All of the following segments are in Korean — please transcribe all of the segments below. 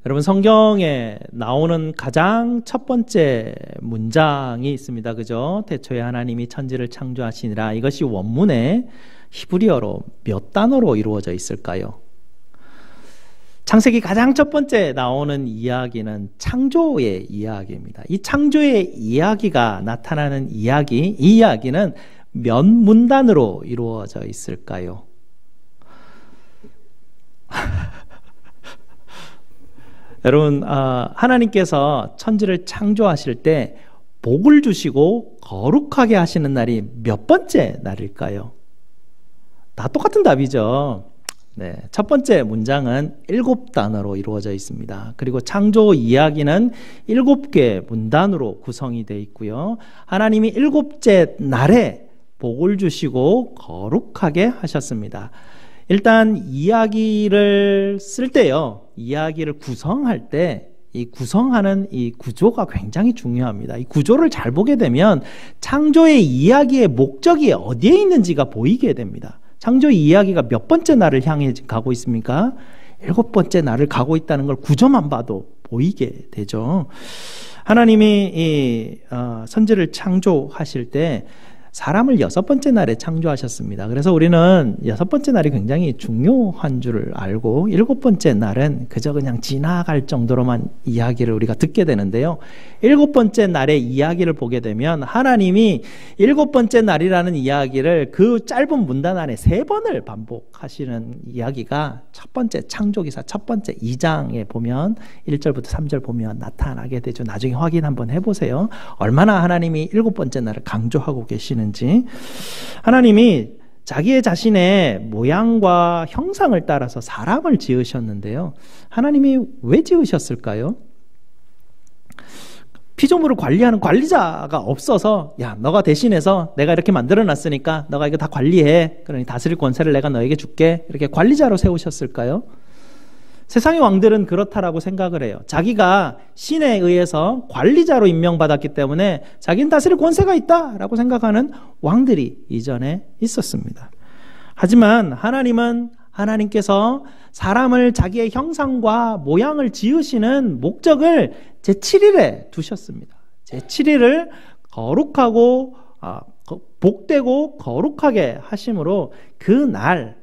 여러분, 성경에 나오는 가장 첫 번째 문장이 있습니다. 그죠? 태초에 하나님이 천지를 창조하시니라. 이것이 원문에 히브리어로 몇 단어로 이루어져 있을까요? 창세기 가장 첫 번째 나오는 이야기는 창조의 이야기입니다. 이 창조의 이야기가 나타나는 이야기, 이 이야기는 몇 문단으로 이루어져 있을까요? 여러분, 하나님께서 천지를 창조하실 때 복을 주시고 거룩하게 하시는 날이 몇 번째 날일까요? 다 똑같은 답이죠. 네, 첫 번째 문장은 7단어로 이루어져 있습니다. 그리고 창조 이야기는 7개 문단으로 구성이 되어 있고요. 하나님이 7째 날에 복을 주시고 거룩하게 하셨습니다. 일단 이야기를 쓸 때요, 이야기를 구성할 때 이 구성하는 이 구조가 굉장히 중요합니다. 이 구조를 잘 보게 되면 창조의 이야기의 목적이 어디에 있는지가 보이게 됩니다. 창조 이야기가 몇 번째 날을 향해 가고 있습니까? 7번째 날을 가고 있다는 걸 구조만 봐도 보이게 되죠. 하나님이 이 선지를 창조하실 때 사람을 6번째 날에 창조하셨습니다. 그래서 우리는 6번째 날이 굉장히 중요한 줄 알고 7번째 날은 그저 그냥 지나갈 정도로만 이야기를 우리가 듣게 되는데요. 7번째 날의 이야기를 보게 되면 하나님이 7번째 날이라는 이야기를 그 짧은 문단 안에 3번을 반복하시는 이야기가 첫 번째 창조기사 첫 번째 2장에 보면 1절부터 3절 보면 나타나게 되죠. 나중에 확인 한번 해보세요. 얼마나 하나님이 7번째 날을 강조하고 계시는지. 하나님이 자기의 자신의 모양과 형상을 따라서 사람을 지으셨는데요. 하나님이 왜 지으셨을까요? 피조물을 관리하는 관리자가 없어서 야, 너가 대신해서 내가 이렇게 만들어놨으니까 너가 이거 다 관리해. 그러니 다스릴 권세를 내가 너에게 줄게. 이렇게 관리자로 세우셨을까요? 세상의 왕들은 그렇다라고 생각을 해요. 자기가 신에 의해서 관리자로 임명받았기 때문에 자기는 다스릴 권세가 있다라고 생각하는 왕들이 이전에 있었습니다. 하지만 하나님은 하나님께서 사람을 자기의 형상과 모양을 지으시는 목적을 제7일에 두셨습니다. 제7일을 거룩하고 복되고 거룩하게 하심으로 그 날을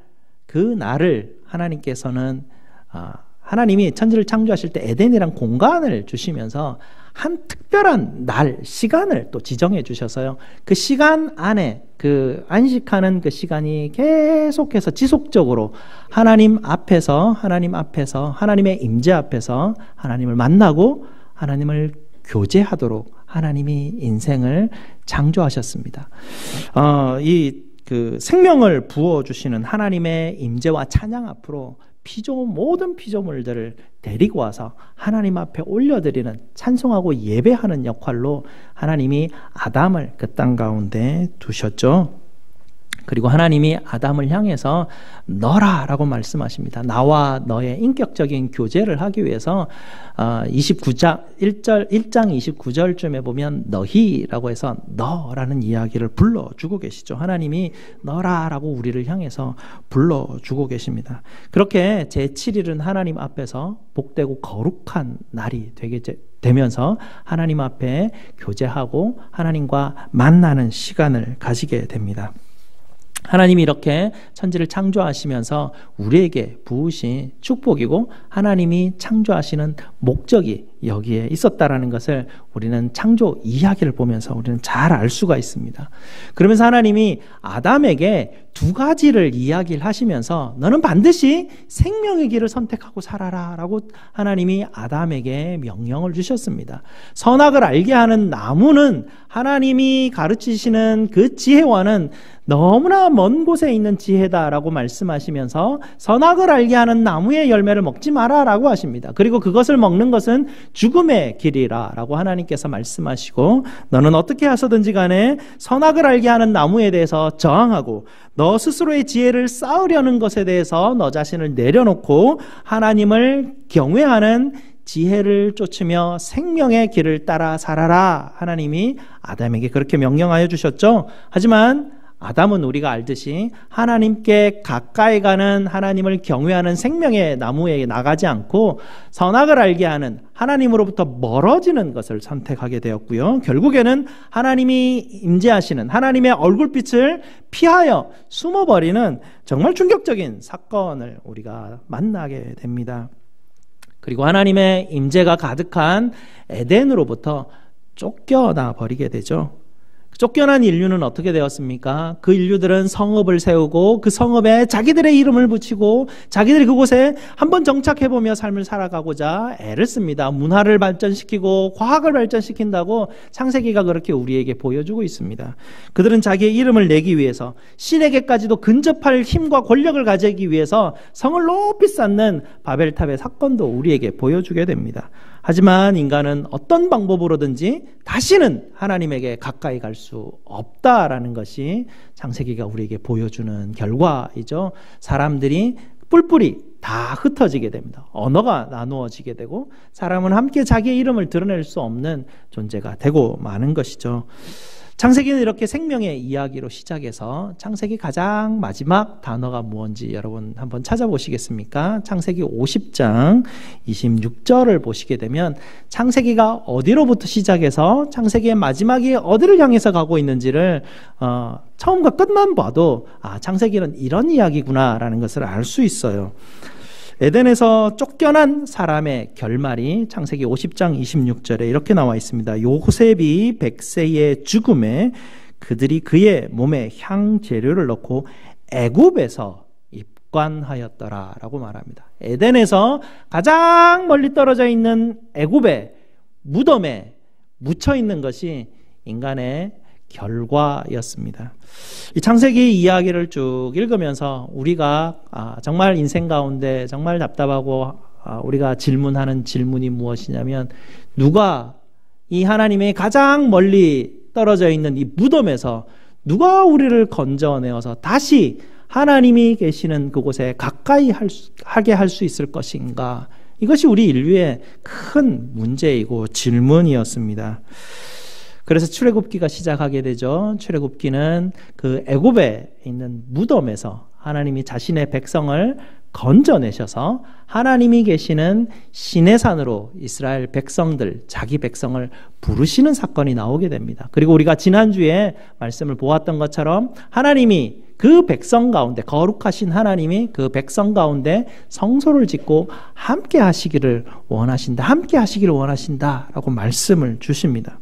하나님께서는 하나님이 천지를 창조하실 때 에덴이란 공간을 주시면서 한 특별한 날, 시간을 또 지정해 주셔서요. 그 시간 안에 그 안식하는 그 시간이 계속해서 지속적으로 하나님 앞에서 하나님의 임재 앞에서 하나님을 만나고 하나님을 교제하도록 하나님이 인생을 창조하셨습니다. 그 생명을 부어주시는 하나님의 임재와 찬양 앞으로 모든 피조물들을 데리고 와서 하나님 앞에 올려드리는 찬송하고 예배하는 역할로 하나님이 아담을 그 땅 가운데 두셨죠. 그리고 하나님이 아담을 향해서 너라라고 말씀하십니다. 나와 너의 인격적인 교제를 하기 위해서 1장 29절쯤에 보면 너희라고 해서 너라는 이야기를 불러주고 계시죠. 하나님이 너라라고 우리를 향해서 불러주고 계십니다. 그렇게 제7일은 하나님 앞에서 복되고 거룩한 날이 되면서 하나님 앞에 교제하고 하나님과 만나는 시간을 가지게 됩니다. 하나님이 이렇게 천지를 창조하시면서 우리에게 부으신 축복이고 하나님이 창조하시는 목적이 여기에 있었다라는 것을 우리는 창조 이야기를 보면서 우리는 잘 알 수가 있습니다. 그러면서 하나님이 아담에게 2가지를 이야기를 하시면서 너는 반드시 생명의 길을 선택하고 살아라 라고 하나님이 아담에게 명령을 주셨습니다. 선악을 알게 하는 나무는 하나님이 가르치시는 그 지혜와는 너무나 먼 곳에 있는 지혜다라고 말씀하시면서 선악을 알게 하는 나무의 열매를 먹지 마라 라고 하십니다. 그리고 그것을 먹는 것은 죽음의 길이라 라고 하나님께서 말씀하시고 너는 어떻게 하서든지 간에 선악을 알게 하는 나무에 대해서 저항하고 너 스스로의 지혜를 쌓으려는 것에 대해서 너 자신을 내려놓고 하나님을 경외하는 지혜를 쫓으며 생명의 길을 따라 살아라. 하나님이 아담에게 그렇게 명령하여 주셨죠. 하지만 아담은 우리가 알듯이 하나님께 가까이 가는 하나님을 경외하는 생명의 나무에 나가지 않고 선악을 알게 하는 하나님으로부터 멀어지는 것을 선택하게 되었고요. 결국에는 하나님이 임재하시는 하나님의 얼굴빛을 피하여 숨어버리는 정말 충격적인 사건을 우리가 만나게 됩니다. 그리고 하나님의 임재가 가득한 에덴으로부터 쫓겨나 버리게 되죠. 쫓겨난 인류는 어떻게 되었습니까? 그 인류들은 성읍을 세우고 그 성읍에 자기들의 이름을 붙이고 자기들이 그곳에 한번 정착해보며 삶을 살아가고자 애를 씁니다. 문화를 발전시키고 과학을 발전시킨다고 창세기가 그렇게 우리에게 보여주고 있습니다. 그들은 자기의 이름을 내기 위해서 신에게까지도 근접할 힘과 권력을 가지기 위해서 성을 높이 쌓는 바벨탑의 사건도 우리에게 보여주게 됩니다. 하지만 인간은 어떤 방법으로든지 다시는 하나님에게 가까이 갈 수 없다라는 것이 창세기가 우리에게 보여주는 결과이죠. 사람들이 뿔뿔이 다 흩어지게 됩니다. 언어가 나누어지게 되고 사람은 함께 자기의 이름을 드러낼 수 없는 존재가 되고 마는 것이죠. 창세기는 이렇게 생명의 이야기로 시작해서 창세기 가장 마지막 단어가 무엇인지 여러분 한번 찾아보시겠습니까? 창세기 50장 26절을 보시게 되면 창세기가 어디로부터 시작해서 창세기의 마지막이 어디를 향해서 가고 있는지를 처음과 끝만 봐도 창세기는 이런 이야기구나라는 것을 알 수 있어요. 에덴에서 쫓겨난 사람의 결말이 창세기 50장 26절에 이렇게 나와 있습니다. 요셉이 100세의 죽음에 그들이 그의 몸에 향재료를 넣고 애굽에서 입관하였더라 라고 말합니다. 에덴에서 가장 멀리 떨어져 있는 애굽의 무덤에 묻혀 있는 것이 인간의 결과였습니다. 이 창세기 이야기를 쭉 읽으면서 우리가 정말 인생 가운데 정말 답답하고 우리가 질문하는 질문이 무엇이냐면 누가 이 하나님의 가장 멀리 떨어져 있는 이 무덤에서 누가 우리를 건져내어서 다시 하나님이 계시는 그곳에 가까이 하게 할 수 있을 것인가? 이것이 우리 인류의 큰 문제이고 질문이었습니다. 그래서 출애굽기가 시작하게 되죠. 출애굽기는 그 애굽에 있는 무덤에서 하나님이 자신의 백성을 건져내셔서 하나님이 계시는 시내산으로 이스라엘 백성들, 자기 백성을 부르시는 사건이 나오게 됩니다. 그리고 우리가 지난주에 말씀을 보았던 것처럼 하나님이 그 백성 가운데, 거룩하신 하나님이 그 백성 가운데 성소를 짓고 함께 하시기를 원하신다. 함께 하시기를 원하신다. 라고 말씀을 주십니다.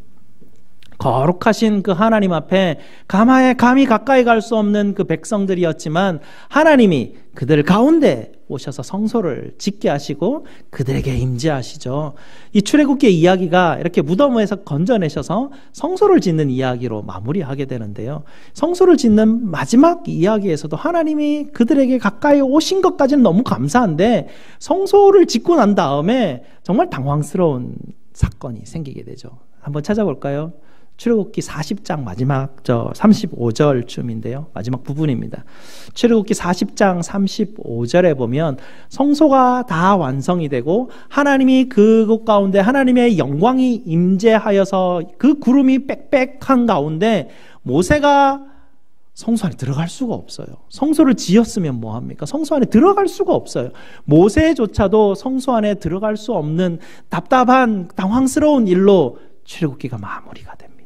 거룩하신 그 하나님 앞에 감히 가까이 갈 수 없는 그 백성들이었지만 하나님이 그들 가운데 오셔서 성소를 짓게 하시고 그들에게 임재하시죠. 이 출애굽기의 이야기가 이렇게 무덤에서 건져내셔서 성소를 짓는 이야기로 마무리하게 되는데요. 성소를 짓는 마지막 이야기에서도 하나님이 그들에게 가까이 오신 것까지는 너무 감사한데 성소를 짓고 난 다음에 정말 당황스러운 사건이 생기게 되죠. 한번 찾아볼까요? 출애굽기 40장 마지막 35절쯤인데요. 마지막 부분입니다. 출애굽기 40장 35절에 보면 성소가 다 완성이 되고 하나님이 그곳 가운데 하나님의 영광이 임재하여서 그 구름이 빽빽한 가운데 모세가 성소 안에 들어갈 수가 없어요. 성소를 지었으면 뭐합니까? 성소 안에 들어갈 수가 없어요. 모세조차도 성소 안에 들어갈 수 없는 답답한 당황스러운 일로 출애굽기가 마무리가 됩니다.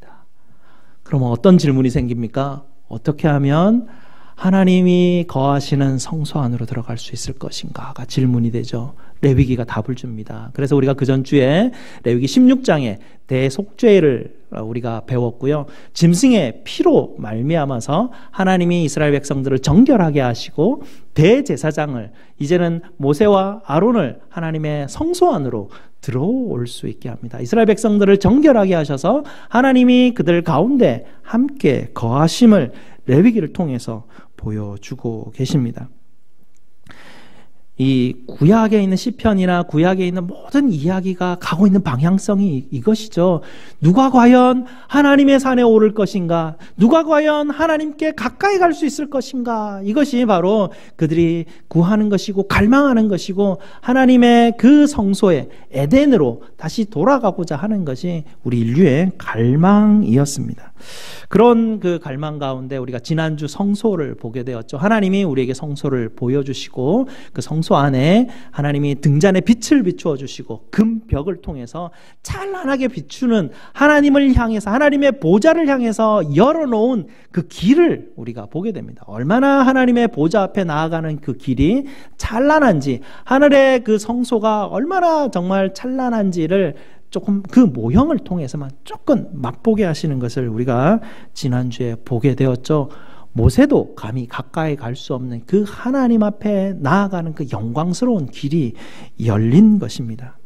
그럼 어떤 질문이 생깁니까? 어떻게 하면 하나님이 거하시는 성소 안으로 들어갈 수 있을 것인가가 질문이 되죠. 레위기가 답을 줍니다. 그래서 우리가 그 전주에 레위기 16장에 대속죄를 우리가 배웠고요. 짐승의 피로 말미암아서 하나님이 이스라엘 백성들을 정결하게 하시고 대제사장을 이제는 모세와 아론을 하나님의 성소 안으로 들어올 수 있게 합니다. 이스라엘 백성들을 정결하게 하셔서 하나님이 그들 가운데 함께 거하심을 레위기를 통해서 보여주고 계십니다. 이 구약에 있는 시편이나 구약에 있는 모든 이야기가 가고 있는 방향성이 이것이죠. 누가 과연 하나님의 산에 오를 것인가? 누가 과연 하나님께 가까이 갈 수 있을 것인가? 이것이 바로 그들이 구하는 것이고 갈망하는 것이고 하나님의 그 성소에 에덴으로 다시 돌아가고자 하는 것이 우리 인류의 갈망이었습니다. 그런 그 갈망 가운데 우리가 지난주 성소를 보게 되었죠. 하나님이 우리에게 성소를 보여주시고 그 성소 안에 하나님이 등잔에 빛을 비추어 주시고 금벽을 통해서 찬란하게 비추는 하나님을 향해서 하나님의 보좌를 향해서 열어놓은 그 길을 우리가 보게 됩니다. 얼마나 하나님의 보좌 앞에 나아가는 그 길이 찬란한지, 하늘의 그 성소가 얼마나 정말 찬란한지를 조금 그 모형을 통해서만 조금 맛보게 하시는 것을 우리가 지난주에 보게 되었죠. 모세도 감히 가까이 갈 수 없는 그 하나님 앞에 나아가는 그 영광스러운 길이 열린 것입니다.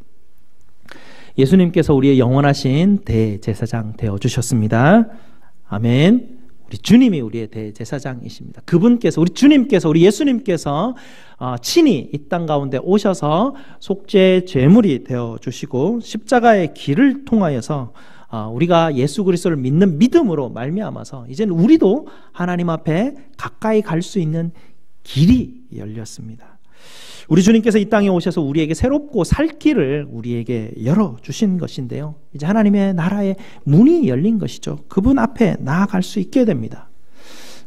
예수님께서 우리의 영원하신 대제사장 되어주셨습니다. 아멘. 우리 주님이 우리의 대제사장이십니다. 그분께서, 우리 주님께서, 우리 예수님께서 친히 이 땅 가운데 오셔서 속죄 제물이 되어주시고 십자가의 길을 통하여서 우리가 예수 그리스도를 믿는 믿음으로 말미암아서 이제는 우리도 하나님 앞에 가까이 갈 수 있는 길이 열렸습니다. 우리 주님께서 이 땅에 오셔서 우리에게 새롭고 살 길을 우리에게 열어주신 것인데요. 이제 하나님의 나라의 문이 열린 것이죠. 그분 앞에 나아갈 수 있게 됩니다.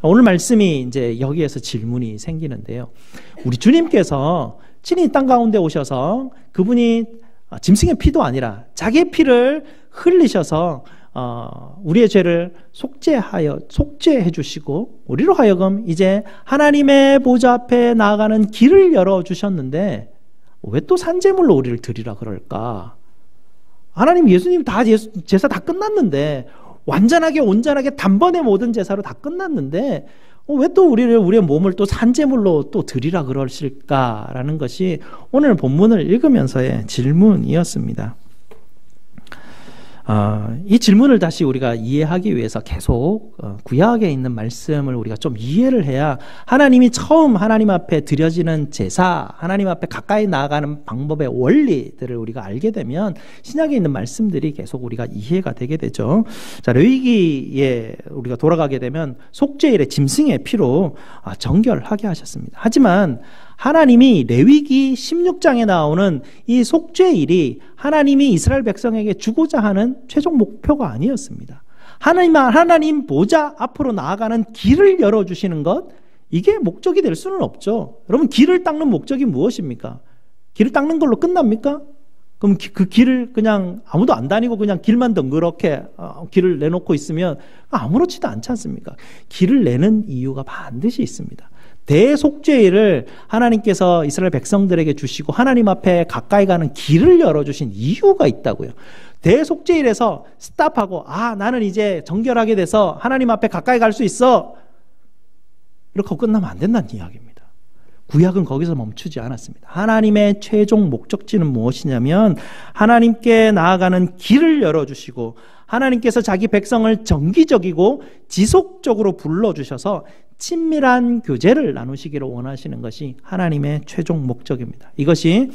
오늘 말씀이 이제 여기에서 질문이 생기는데요. 우리 주님께서 친히 이 땅 가운데 오셔서 그분이 짐승의 피도 아니라 자기의 피를 흘리셔서 우리의 죄를 속죄해 주시고 우리로 하여금 이제 하나님의 보좌 앞에 나아가는 길을 열어주셨는데 왜 또 산제물로 우리를 드리라 그럴까? 하나님, 예수님 다 제사 다 끝났는데, 완전하게 온전하게 단번에 모든 제사로 다 끝났는데 왜 또 우리의 몸을 또 산제물로 또 드리라 그러실까라는 것이 오늘 본문을 읽으면서의 질문이었습니다. 이 질문을 다시 우리가 이해하기 위해서 계속 구약에 있는 말씀을 우리가 좀 이해를 해야 하나님이 처음 하나님 앞에 드려지는 제사, 하나님 앞에 가까이 나아가는 방법의 원리들을 우리가 알게 되면 신약에 있는 말씀들이 계속 우리가 이해가 되게 되죠. 자, 레위기에 우리가 돌아가게 되면 속죄일에 짐승의 피로 정결하게 하셨습니다. 하지만 하나님이 레위기 16장에 나오는 이 속죄일이 하나님이 이스라엘 백성에게 주고자 하는 최종 목표가 아니었습니다. 하나님 보좌 앞으로 나아가는 길을 열어주시는 것, 이게 목적이 될 수는 없죠. 여러분, 길을 닦는 목적이 무엇입니까? 길을 닦는 걸로 끝납니까? 그럼 그 길을 그냥 아무도 안 다니고 그냥 길만 덩그렇게 길을 내놓고 있으면 아무렇지도 않지 않습니까? 길을 내는 이유가 반드시 있습니다. 대속죄일을 하나님께서 이스라엘 백성들에게 주시고 하나님 앞에 가까이 가는 길을 열어주신 이유가 있다고요. 대속죄일에서 스탑하고 나는 이제 정결하게 돼서 하나님 앞에 가까이 갈 수 있어, 이렇게 끝나면 안 된다는 이야기입니다. 구약은 거기서 멈추지 않았습니다. 하나님의 최종 목적지는 무엇이냐면 하나님께 나아가는 길을 열어주시고 하나님께서 자기 백성을 정기적이고 지속적으로 불러주셔서 친밀한 교제를 나누시기를 원하시는 것이 하나님의 최종 목적입니다. 이것이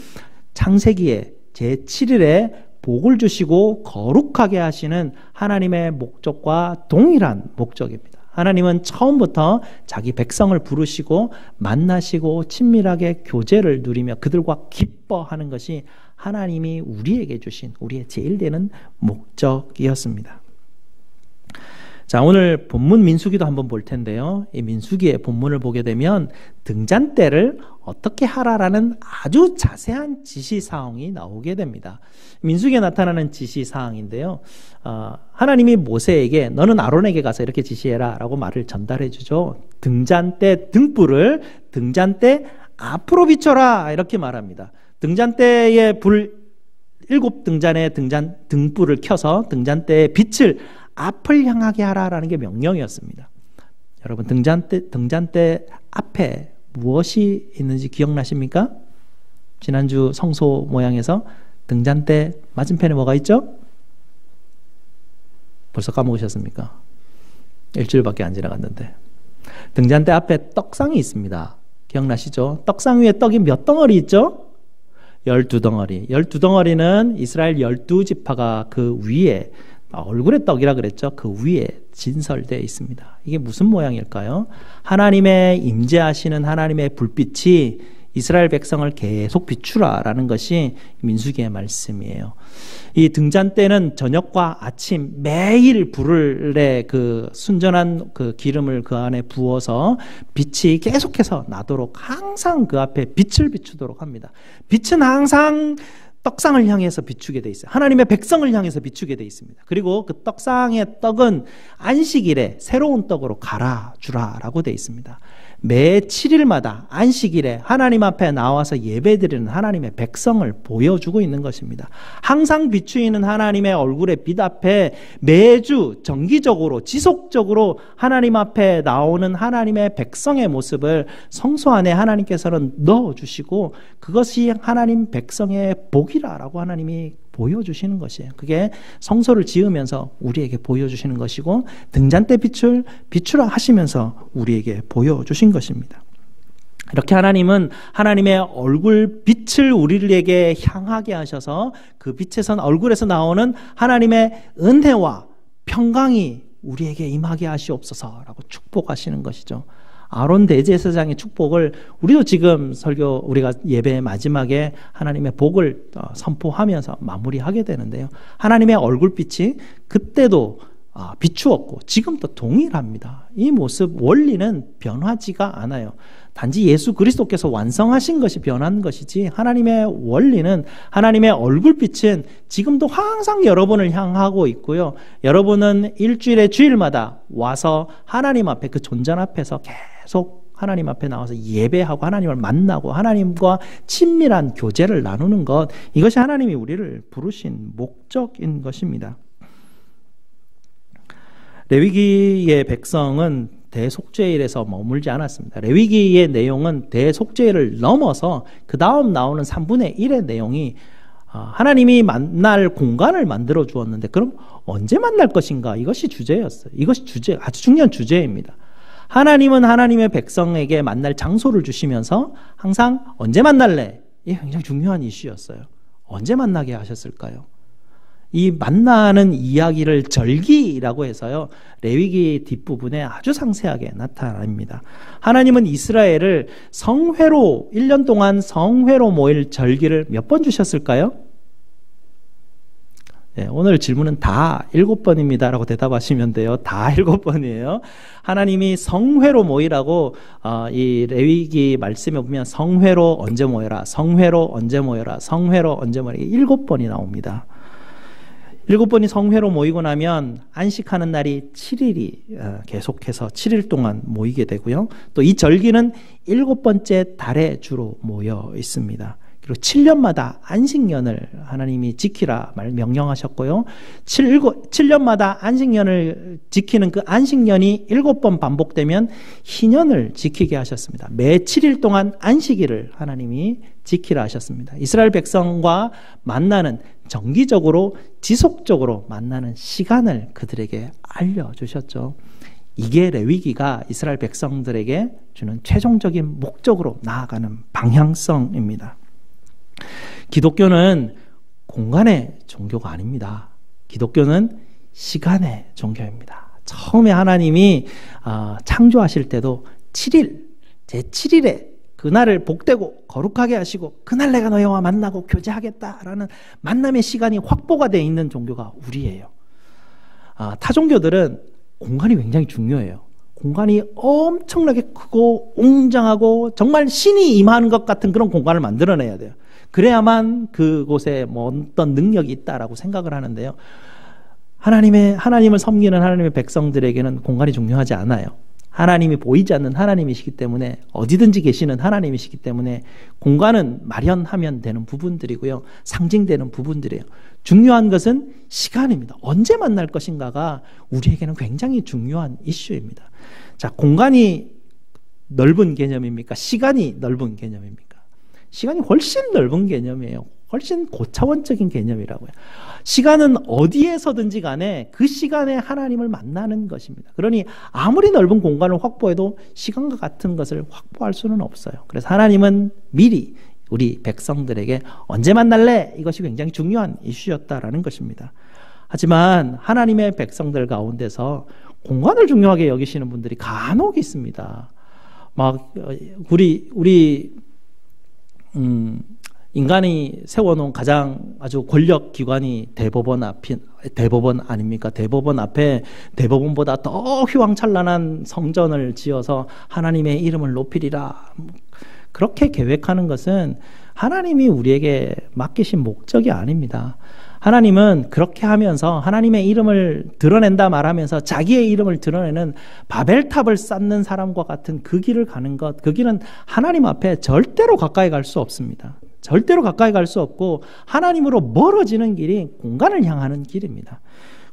창세기의 제7일에 복을 주시고 거룩하게 하시는 하나님의 목적과 동일한 목적입니다. 하나님은 처음부터 자기 백성을 부르시고 만나시고 친밀하게 교제를 누리며 그들과 기뻐하는 것이 하나님이 우리에게 주신 우리의 제일 되는 목적이었습니다. 자, 오늘 본문 민수기도 한번 볼 텐데요. 이 민수기의 본문을 보게 되면 등잔대를 어떻게 하라라는 아주 자세한 지시사항이 나오게 됩니다. 민수기에 나타나는 지시사항인데요. 하나님이 모세에게 너는 아론에게 가서 이렇게 지시해라 라고 말을 전달해 주죠. 등잔대 등불을 등잔대 앞으로 비춰라 이렇게 말합니다. 등잔대의 일곱 등잔의 등불을 켜서 등잔대의 빛을 앞을 향하게 하라라는 게 명령이었습니다. 여러분, 등잔대 앞에 무엇이 있는지 기억나십니까? 지난주 성소 모양에서 등잔대 맞은편에 뭐가 있죠? 벌써 까먹으셨습니까? 일주일밖에 안 지나갔는데. 등잔대 앞에 떡상이 있습니다. 기억나시죠? 떡상 위에 떡이 몇 덩어리 있죠? 12덩어리. 12덩어리는 이스라엘 12지파가 그 위에, 얼굴의 떡이라 그랬죠? 그 위에 진설되어 있습니다. 이게 무슨 모양일까요? 하나님의 임재하시는 하나님의 불빛이 이스라엘 백성을 계속 비추라라는 것이 민수기의 말씀이에요. 이 등잔 때는 저녁과 아침 매일 불에 그 순전한 그 기름을 그 안에 부어서 빛이 계속해서 나도록 항상 그 앞에 빛을 비추도록 합니다. 빛은 항상 떡상을 향해서 비추게 돼 있어요. 하나님의 백성을 향해서 비추게 돼 있습니다. 그리고 그 떡상의 떡은 안식일에 새로운 떡으로 갈아주라라고 돼 있습니다. 매 7일마다 안식일에 하나님 앞에 나와서 예배드리는 하나님의 백성을 보여주고 있는 것입니다. 항상 비추이는 하나님의 얼굴의 빛 앞에 매주 정기적으로 지속적으로 하나님 앞에 나오는 하나님의 백성의 모습을 성소 안에 하나님께서는 넣어주시고 그것이 하나님 백성의 복이라고 하나님이 보여주시는 것이에요. 그게 성소를 지으면서 우리에게 보여주시는 것이고 등잔대 빛을 비추라 하시면서 우리에게 보여주신 것입니다. 이렇게 하나님은 하나님의 얼굴 빛을 우리에게 향하게 하셔서 그 빛에서 얼굴에서 나오는 하나님의 은혜와 평강이 우리에게 임하게 하시옵소서라고 축복하시는 것이죠. 아론 대제사장의 축복을 우리도 지금 설교 우리가 예배의 마지막에 하나님의 복을 선포하면서 마무리하게 되는데요. 하나님의 얼굴빛이 그때도 비추었고 지금도 동일합니다. 이 모습 원리는 변하지가 않아요. 단지 예수 그리스도께서 완성하신 것이 변한 것이지 하나님의 원리는 하나님의 얼굴빛은 지금도 항상 여러분을 향하고 있고요. 여러분은 일주일에 주일마다 와서 하나님 앞에 그 존전 앞에서 계속 하나님 앞에 나와서 예배하고 하나님을 만나고 하나님과 친밀한 교제를 나누는 것, 이것이 하나님이 우리를 부르신 목적인 것입니다. 레위기의 백성은 대속죄일에서 머물지 않았습니다. 레위기의 내용은 대속죄일을 넘어서 그 다음 나오는 3분의 1의 내용이 하나님이 만날 공간을 만들어 주었는데 그럼 언제 만날 것인가? 이것이 주제였어요. 이것이 아주 중요한 주제입니다. 하나님은 하나님의 백성에게 만날 장소를 주시면서 항상 언제 만날래? 이게 굉장히 중요한 이슈였어요. 언제 만나게 하셨을까요? 이 만나는 이야기를 절기라고 해서요, 레위기 뒷부분에 아주 상세하게 나타납니다. 하나님은 이스라엘을 성회로 1년 동안 성회로 모일 절기를 몇 번 주셨을까요? 네, 오늘 질문은 다 7번입니다 라고 대답하시면 돼요. 다 7번이에요. 하나님이 성회로 모이라고 이 레위기 말씀에 보면 성회로 언제 모여라, 성회로 언제 모여라, 성회로 언제 모여라, 7번이 나옵니다. 7번이 성회로 모이고 나면 안식하는 날이 7일이 계속해서 7일 동안 모이게 되고요. 또 이 절기는 7번째 달에 주로 모여 있습니다. 그리고 7년마다 안식년을 하나님이 지키라 명령하셨고요. 7년마다 안식년을 지키는 그 안식년이 7번 반복되면 희년을 지키게 하셨습니다. 매 7일 동안 안식일을 하나님이 지키라 하셨습니다. 이스라엘 백성과 만나는, 정기적으로 지속적으로 만나는 시간을 그들에게 알려주셨죠. 이게 레위기가 이스라엘 백성들에게 주는 최종적인 목적으로 나아가는 방향성입니다. 기독교는 공간의 종교가 아닙니다. 기독교는 시간의 종교입니다. 처음에 하나님이 창조하실 때도 7일, 제7일에 그날을 복되고 거룩하게 하시고 그날 내가 너희와 만나고 교제하겠다라는 만남의 시간이 확보가 되어 있는 종교가 우리예요. 타 종교들은 공간이 굉장히 중요해요. 공간이 엄청나게 크고 웅장하고 정말 신이 임하는 것 같은 그런 공간을 만들어내야 돼요. 그래야만 그곳에 어떤 능력이 있다라고 생각을 하는데요. 하나님을 섬기는 하나님의 백성들에게는 공간이 중요하지 않아요. 하나님이 보이지 않는 하나님이시기 때문에, 어디든지 계시는 하나님이시기 때문에 공간은 마련하면 되는 부분들이고요. 상징되는 부분들이에요. 중요한 것은 시간입니다. 언제 만날 것인가가 우리에게는 굉장히 중요한 이슈입니다. 자, 공간이 넓은 개념입니까? 시간이 넓은 개념입니까? 시간이 훨씬 넓은 개념이에요. 훨씬 고차원적인 개념이라고요. 시간은 어디에서든지 간에 그 시간에 하나님을 만나는 것입니다. 그러니 아무리 넓은 공간을 확보해도 시간과 같은 것을 확보할 수는 없어요. 그래서 하나님은 미리 우리 백성들에게 언제 만날래? 이것이 굉장히 중요한 이슈였다라는 것입니다. 하지만 하나님의 백성들 가운데서 공간을 중요하게 여기시는 분들이 간혹 있습니다. 막 인간이 세워놓은 가장 아주 권력 기관이 대법원 아닙니까? 대법원 앞에 대법원보다 더 휘황찬란한 성전을 지어서 하나님의 이름을 높이리라. 그렇게 계획하는 것은 하나님이 우리에게 맡기신 목적이 아닙니다. 하나님은 그렇게 하면서 하나님의 이름을 드러낸다 말하면서 자기의 이름을 드러내는 바벨탑을 쌓는 사람과 같은 그 길을 가는 것, 그 길은 하나님 앞에 절대로 가까이 갈 수 없습니다. 절대로 가까이 갈 수 없고 하나님으로 멀어지는 길이 공간을 향하는 길입니다.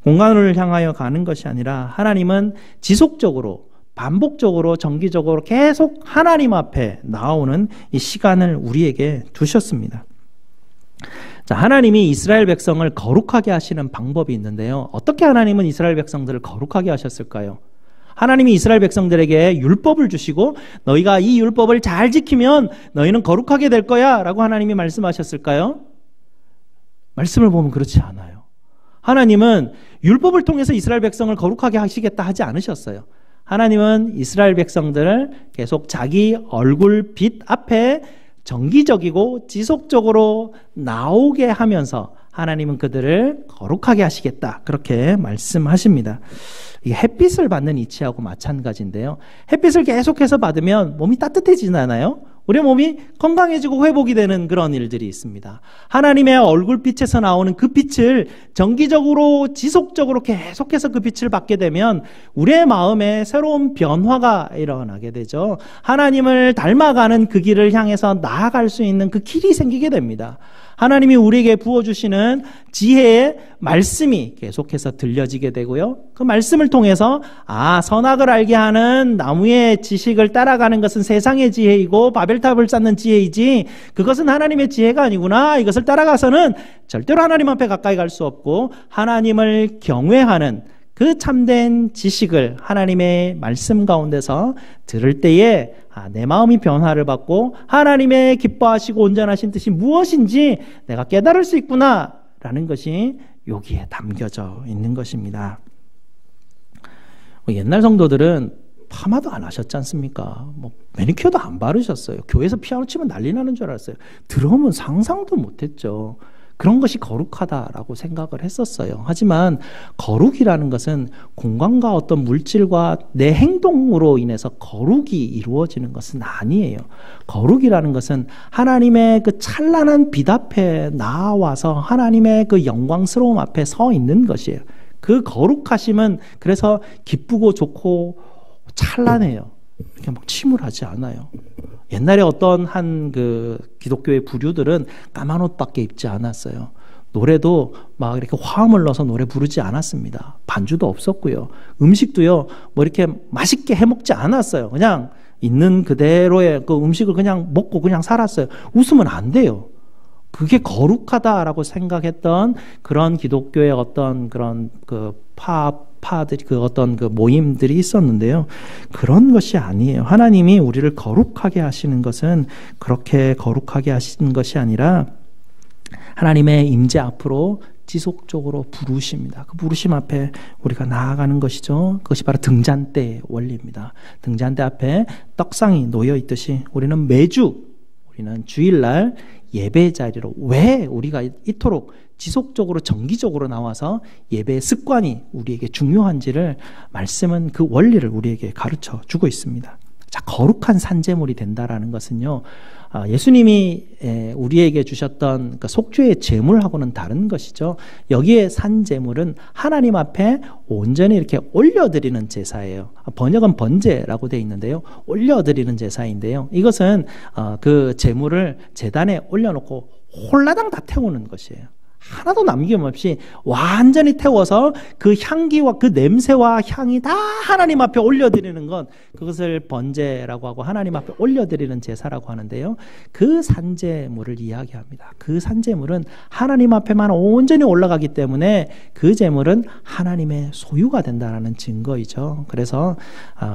공간을 향하여 가는 것이 아니라 하나님은 지속적으로 반복적으로 정기적으로 계속 하나님 앞에 나오는 이 시간을 우리에게 두셨습니다. 자, 하나님이 이스라엘 백성을 거룩하게 하시는 방법이 있는데요. 어떻게 하나님은 이스라엘 백성들을 거룩하게 하셨을까요? 하나님이 이스라엘 백성들에게 율법을 주시고 너희가 이 율법을 잘 지키면 너희는 거룩하게 될 거야 라고 하나님이 말씀하셨을까요? 말씀을 보면 그렇지 않아요. 하나님은 율법을 통해서 이스라엘 백성을 거룩하게 하시겠다 하지 않으셨어요. 하나님은 이스라엘 백성들을 계속 자기 얼굴 빛 앞에 정기적이고 지속적으로 나오게 하면서 하나님은 그들을 거룩하게 하시겠다. 그렇게 말씀하십니다. 이게 햇빛을 받는 이치하고 마찬가지인데요. 햇빛을 계속해서 받으면 몸이 따뜻해지잖아요. 우리 몸이 건강해지고 회복이 되는 그런 일들이 있습니다. 하나님의 얼굴빛에서 나오는 그 빛을 정기적으로 지속적으로 계속해서 그 빛을 받게 되면 우리의 마음에 새로운 변화가 일어나게 되죠. 하나님을 닮아가는 그 길을 향해서 나아갈 수 있는 그 길이 생기게 됩니다. 하나님이 우리에게 부어주시는 지혜의 말씀이 계속해서 들려지게 되고요. 그 말씀을 통해서 선악을 알게 하는 나무의 지식을 따라가는 것은 세상의 지혜이고 바벨탑을 쌓는 지혜이지 그것은 하나님의 지혜가 아니구나. 이것을 따라가서는 절대로 하나님 앞에 가까이 갈 수 없고 하나님을 경외하는 그 참된 지식을 하나님의 말씀 가운데서 들을 때에 내 마음이 변화를 받고 하나님의 기뻐하시고 온전하신 뜻이 무엇인지 내가 깨달을 수 있구나 라는 것이 여기에 담겨져 있는 것입니다. 옛날 성도들은 파마도 안 하셨지 않습니까? 매니큐어도 안 바르셨어요. 교회에서 피아노 치면 난리 나는 줄 알았어요. 드럼은 상상도 못했죠. 그런 것이 거룩하다라고 생각을 했었어요. 하지만 거룩이라는 것은 공간과 어떤 물질과 내 행동으로 인해서 거룩이 이루어지는 것은 아니에요. 거룩이라는 것은 하나님의 그 찬란한 빛 앞에 나와서 하나님의 그 영광스러움 앞에 서 있는 것이에요. 그 거룩하심은 그래서 기쁘고 좋고 찬란해요. 이렇게 막 침울하지 않아요. 옛날에 어떤 한 그 기독교의 부류들은 까만 옷밖에 입지 않았어요. 노래도 막 이렇게 화음을 넣어서 노래 부르지 않았습니다. 반주도 없었고요. 음식도요, 이렇게 맛있게 해 먹지 않았어요. 그냥 있는 그대로의 그 음식을 그냥 먹고 그냥 살았어요. 웃으면 안 돼요. 그게 거룩하다라고 생각했던 그런 기독교의 어떤 그런 파들이 그 어떤 그 모임들이 있었는데요. 그런 것이 아니에요. 하나님이 우리를 거룩하게 하시는 것은 그렇게 거룩하게 하시는 것이 아니라 하나님의 임재 앞으로 지속적으로 부르십니다. 그 부르심 앞에 우리가 나아가는 것이죠. 그것이 바로 등잔대의 원리입니다. 등잔대 앞에 떡상이 놓여 있듯이 우리는 주일날 예배 자리로 왜 우리가 이토록 지속적으로 정기적으로 나와서 예배의 습관이 우리에게 중요한지를 말씀은 그 원리를 우리에게 가르쳐 주고 있습니다. 자, 거룩한 산제물이 된다라는 것은요, 예수님이 우리에게 주셨던 그 속죄의 제물하고는 다른 것이죠. 여기에 산제물은 하나님 앞에 온전히 이렇게 올려드리는 제사예요. 번역은 번제라고 되어 있는데요. 올려드리는 제사인데요. 이것은 그 제물을 제단에 올려놓고 홀라당 다 태우는 것이에요. 하나도 남김없이 완전히 태워서 그 향기와 그 냄새와 향이 다 하나님 앞에 올려드리는 것, 그것을 번제라고 하고 하나님 앞에 올려드리는 제사라고 하는데요. 그 산제물을 이야기합니다. 그 산제물은 하나님 앞에만 온전히 올라가기 때문에 그 제물은 하나님의 소유가 된다는 증거이죠. 그래서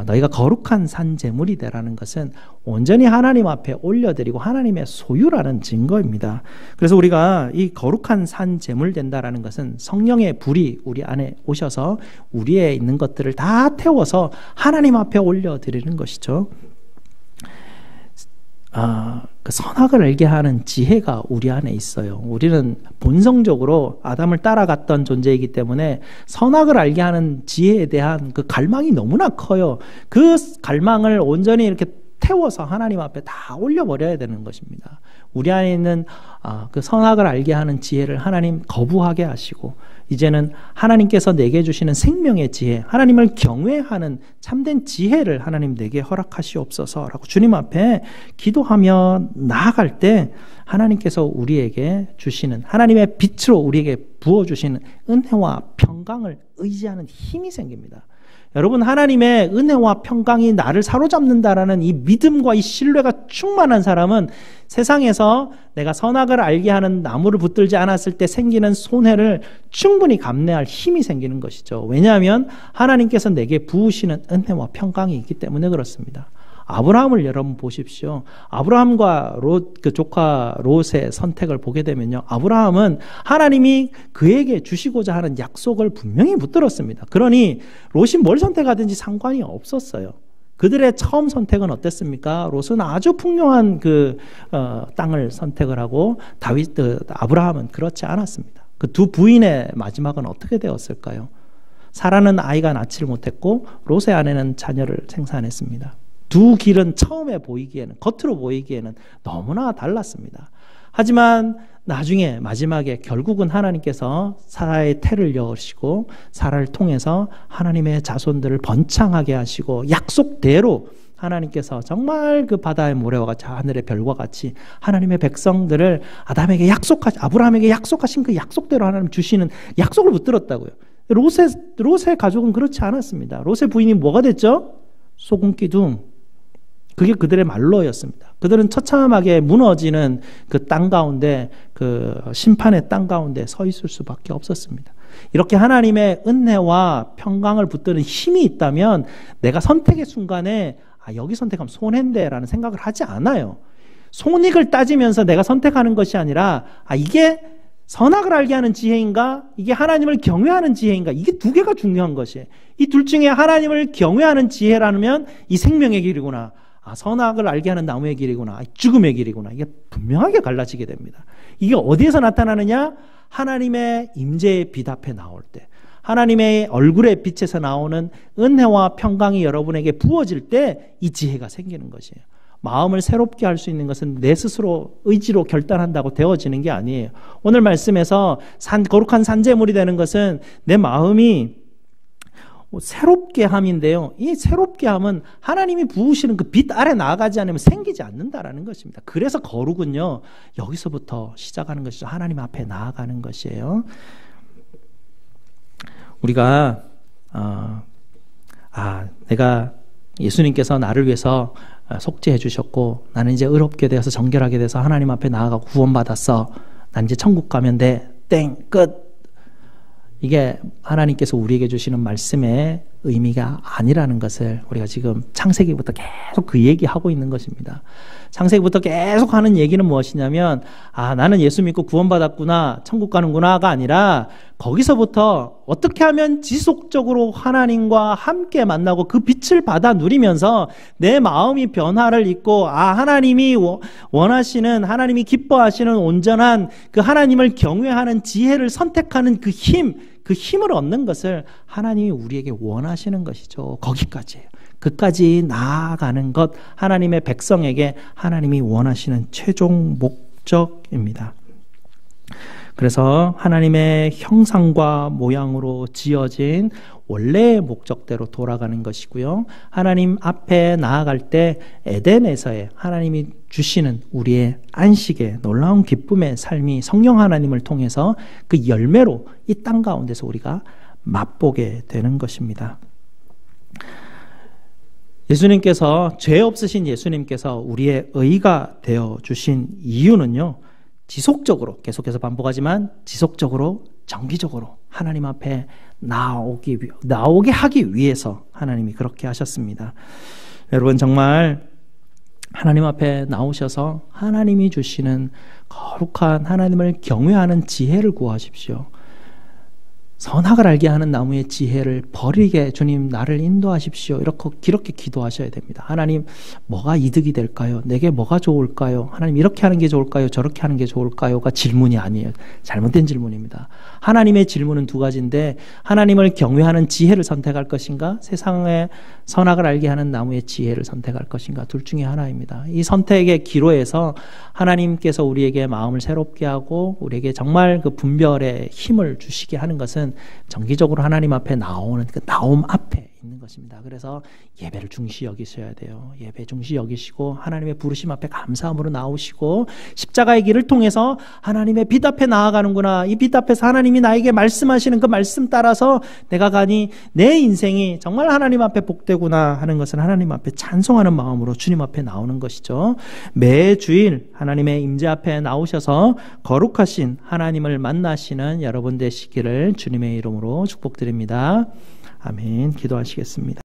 너희가 거룩한 산제물이 되라는 것은 온전히 하나님 앞에 올려드리고 하나님의 소유라는 증거입니다. 그래서 우리가 이 거룩한 산제물 된다라는 것은 성령의 불이 우리 안에 오셔서 우리에 있는 것들을 다 태워서 하나님 앞에 올려드리는 것이죠. 그 선악을 알게 하는 지혜가 우리 안에 있어요. 우리는 본성적으로 아담을 따라갔던 존재이기 때문에 선악을 알게 하는 지혜에 대한 그 갈망이 너무나 커요. 그 갈망을 온전히 이렇게 태워서 하나님 앞에 다 올려버려야 되는 것입니다. 우리 안에 있는 그 선악을 알게 하는 지혜를 하나님 거부하게 하시고, 이제는 하나님께서 내게 주시는 생명의 지혜, 하나님을 경외하는 참된 지혜를 하나님 내게 허락하시옵소서라고 주님 앞에 기도하며 나아갈 때 하나님께서 우리에게 주시는, 하나님의 빛으로 우리에게 부어주시는 은혜와 평강을 의지하는 힘이 생깁니다. 여러분, 하나님의 은혜와 평강이 나를 사로잡는다라는 이 믿음과 이 신뢰가 충만한 사람은 세상에서 내가 선악을 알게 하는 나무를 붙들지 않았을 때 생기는 손해를 충분히 감내할 힘이 생기는 것이죠. 왜냐하면 하나님께서 내게 부으시는 은혜와 평강이 있기 때문에 그렇습니다. 아브라함을 여러분 보십시오. 아브라함과 그 조카 롯의 선택을 보게 되면요, 아브라함은 하나님이 그에게 주시고자 하는 약속을 분명히 붙들었습니다. 그러니 롯이 뭘 선택하든지 상관이 없었어요. 그들의 처음 선택은 어땠습니까? 롯은 아주 풍요한 땅을 선택을 하고 아브라함은 그렇지 않았습니다. 그 두 부인의 마지막은 어떻게 되었을까요? 사라는 아이가 낳지를 못했고 롯의 아내는 자녀를 생산했습니다. 두 길은 처음에 보이기에는, 겉으로 보이기에는 너무나 달랐습니다. 하지만 나중에 마지막에 결국은 하나님께서 사라의 태를 여시고 사라를 통해서 하나님의 자손들을 번창하게 하시고, 약속대로 하나님께서 정말 그 바다의 모래와 같이 하늘의 별과 같이 하나님의 백성들을 아브라함에게 약속하신 그 약속대로 하나님 주시는 약속을 붙들었다고요. 롯의 가족은 그렇지 않았습니다. 롯의 부인이 뭐가 됐죠? 소금기둥. 그게 그들의 말로였습니다. 그들은 처참하게 무너지는 그 땅 가운데, 그 심판의 땅 가운데 서 있을 수밖에 없었습니다. 이렇게 하나님의 은혜와 평강을 붙드는 힘이 있다면 내가 선택의 순간에 여기 선택하면 손해인데 라는 생각을 하지 않아요. 손익을 따지면서 내가 선택하는 것이 아니라 이게 선악을 알게 하는 지혜인가? 이게 하나님을 경외하는 지혜인가? 이게 두 개가 중요한 것이에요. 이 둘 중에 하나님을 경외하는 지혜라면 이 생명의 길이구나. 선악을 알게 하는 나무의 길이구나. 죽음의 길이구나. 이게 분명하게 갈라지게 됩니다. 이게 어디에서 나타나느냐? 하나님의 임재의 빛 앞에 나올 때, 하나님의 얼굴의 빛에서 나오는 은혜와 평강이 여러분에게 부어질 때 이 지혜가 생기는 것이에요. 마음을 새롭게 할 수 있는 것은 내 스스로 의지로 결단한다고 되어지는 게 아니에요. 오늘 말씀에서 거룩한 산제물이 되는 것은 내 마음이 새롭게 함인데요. 이 새롭게 함은 하나님이 부으시는 그 빛 아래 나아가지 않으면 생기지 않는다라는 것입니다. 그래서 거룩은요, 여기서부터 시작하는 것이죠. 하나님 앞에 나아가는 것이에요. 우리가 내가 예수님께서 나를 위해서 속죄해 주셨고 나는 이제 의롭게 되어서 정결하게 돼서 하나님 앞에 나아가고 구원받았어. 난 이제 천국 가면 돼. 땡 끝. 이게 하나님께서 우리에게 주시는 말씀의 의미가 아니라는 것을 우리가 지금 창세기부터 계속 그 얘기하고 있는 것입니다. 창세기부터 계속 하는 얘기는 무엇이냐면 나는 예수 믿고 구원받았구나, 천국 가는구나가 아니라 거기서부터 어떻게 하면 지속적으로 하나님과 함께 만나고 그 빛을 받아 누리면서 내 마음이 변화를 입고 하나님이 원하시는, 하나님이 기뻐하시는 온전한 그 하나님을 경외하는 지혜를 선택하는 그 힘을 얻는 것을 하나님이 우리에게 원하시는 것이죠. 거기까지예요. 그까지 나아가는 것, 하나님의 백성에게 하나님이 원하시는 최종 목적입니다. 그래서 하나님의 형상과 모양으로 지어진 원래의 목적대로 돌아가는 것이고요. 하나님 앞에 나아갈 때 에덴에서의 하나님이 주시는 우리의 안식의 놀라운 기쁨의 삶이 성령 하나님을 통해서 그 열매로 이 땅 가운데서 우리가 맛보게 되는 것입니다. 예수님께서, 죄 없으신 예수님께서 우리의 의가 되어 주신 이유는요, 지속적으로, 계속해서 반복하지만 지속적으로, 정기적으로 하나님 앞에 나오게 하기 위해서 하나님이 그렇게 하셨습니다. 여러분, 정말 하나님 앞에 나오셔서 하나님이 주시는 거룩한 하나님을 경외하는 지혜를 구하십시오. 선악을 알게 하는 나무의 지혜를 버리게 주님 나를 인도하십시오. 이렇게 기도하셔야 됩니다. 하나님, 뭐가 이득이 될까요? 내게 뭐가 좋을까요? 하나님, 이렇게 하는 게 좋을까요? 저렇게 하는 게 좋을까요?가 질문이 아니에요. 잘못된 질문입니다. 하나님의 질문은 두 가지인데, 하나님을 경외하는 지혜를 선택할 것인가, 세상의 선악을 알게 하는 나무의 지혜를 선택할 것인가, 둘 중에 하나입니다. 이 선택의 기로에서 하나님께서 우리에게 마음을 새롭게 하고 우리에게 정말 그 분별의 힘을 주시게 하는 것은 정기적으로 하나님 앞에 나오는 그 나옴 앞에 있는 것입니다. 그래서 예배를 중시 여기셔야 돼요. 예배 중시 여기시고 하나님의 부르심 앞에 감사함으로 나오시고, 십자가의 길을 통해서 하나님의 빛 앞에 나아가는구나, 이 빛 앞에서 하나님이 나에게 말씀하시는 그 말씀 따라서 내가 가니 내 인생이 정말 하나님 앞에 복되구나 하는 것은 하나님 앞에 찬송하는 마음으로 주님 앞에 나오는 것이죠. 매 주일 하나님의 임재 앞에 나오셔서 거룩하신 하나님을 만나시는 여러분 되시기를 주님의 이름으로 축복드립니다. 아멘. 기도하시겠습니다.